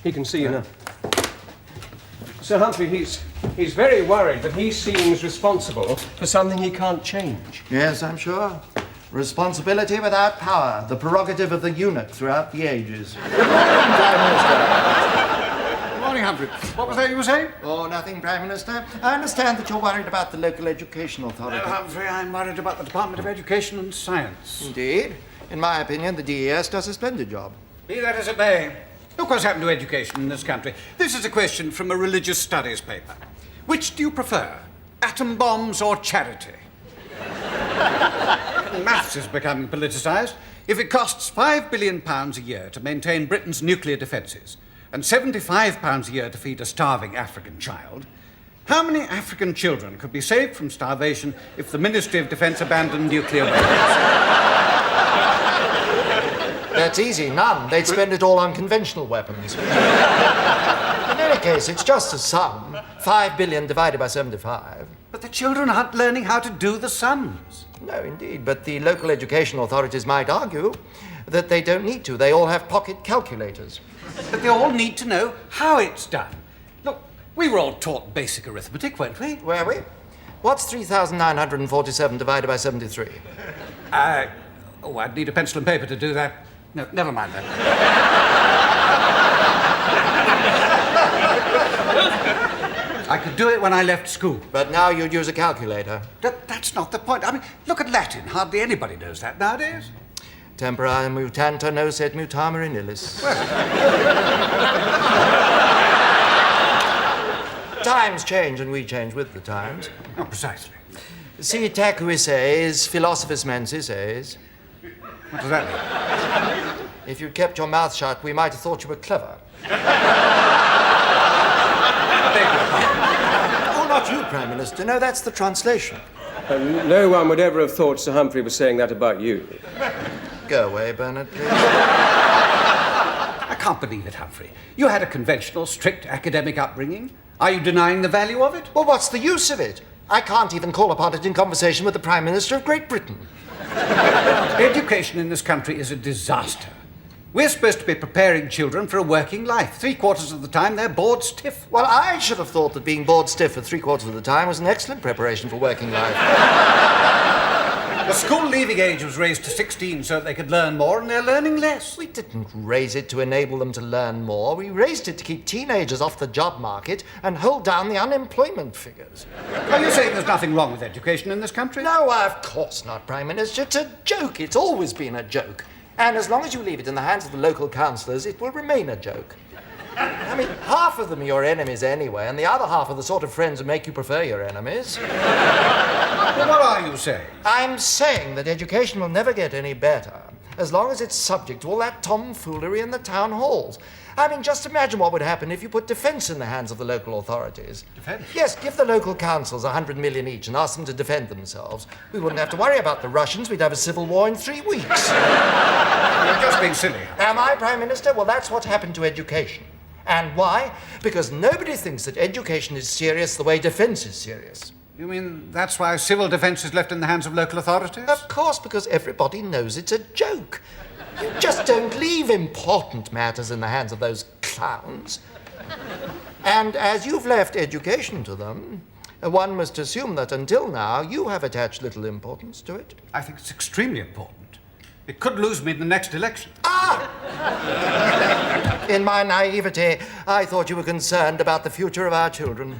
He can see you now. Sir Humphrey, he's very worried that he seems responsible for something he can't change. Yes, I'm sure. Responsibility without power, the prerogative of the eunuch throughout the ages. Good morning, Prime Minister. Good morning, Humphrey. What was that you were saying? Oh, nothing, Prime Minister. I understand that you're worried about the local education authority. No, Humphrey, I'm worried about the Department of Education and Science. Indeed. In my opinion, the DES does a splendid job. Be that as it may, look what's happened to education in this country. This is a question from a religious studies paper. Which do you prefer, atom bombs or charity? Maths is becoming politicised. If it costs £5 billion a year to maintain Britain's nuclear defences and £75 a year to feed a starving African child, how many African children could be saved from starvation if the Ministry of Defence abandoned nuclear weapons? That's easy, none. They'd spend it all on conventional weapons. In any case, it's just a sum. 5 billion divided by 75. But the children aren't learning how to do the sums. No, indeed, but the local education authorities might argue that they don't need to. They all have pocket calculators. But they all need to know how it's done. Look, we were all taught basic arithmetic, weren't we? Were we? What's 3,947 divided by 73? I'd need a pencil and paper to do that. No, never mind that. I could do it when I left school. But now you'd use a calculator. That's not the point. I mean, look at Latin. Hardly anybody knows that nowadays. Tempora mutanta nos et mutamur in illis. Times change and we change with the times. Oh, precisely. Si tacuis es, philosophus mensis es. What does that mean? If you'd kept your mouth shut, we might have thought you were clever. Oh, not you, Prime Minister. No, that's the translation. No one would ever have thought Sir Humphrey was saying that about you. Go away, Bernard, please. I can't believe it, Humphrey. You had a conventional, strict academic upbringing. Are you denying the value of it? Well, what's the use of it? I can't even call upon it in conversation with the Prime Minister of Great Britain. Education in this country is a disaster. We're supposed to be preparing children for a working life. 3/4 of the time, they're bored stiff. Well, I should have thought that being bored stiff for 3/4 of the time was an excellent preparation for working life. The school leaving age was raised to 16 so that they could learn more, and they're learning less. We didn't raise it to enable them to learn more. We raised it to keep teenagers off the job market and hold down the unemployment figures. Are you saying there's nothing wrong with education in this country? No, of course not, Prime Minister. It's a joke. It's always been a joke. And as long as you leave it in the hands of the local councillors, it will remain a joke. I mean, half of them are your enemies anyway, and the other half are the sort of friends who make you prefer your enemies. Well, what are you saying? I'm saying that education will never get any better as long as it's subject to all that tomfoolery in the town halls. I mean, just imagine what would happen if you put defence in the hands of the local authorities. Defence? Yes, give the local councils 100 million each and ask them to defend themselves. We wouldn't have to worry about the Russians. We'd have a civil war in 3 weeks. You're just being silly. Am I, Prime Minister? Well, that's what happened to education. And why? Because nobody thinks that education is serious the way defence is serious. You mean that's why civil defence is left in the hands of local authorities? Of course, because everybody knows it's a joke. You just don't leave important matters in the hands of those clowns. And as you've left education to them, one must assume that until now you have attached little importance to it. I think it's extremely important. It could lose me in the next election. Ah! In my naivety, I thought you were concerned about the future of our children.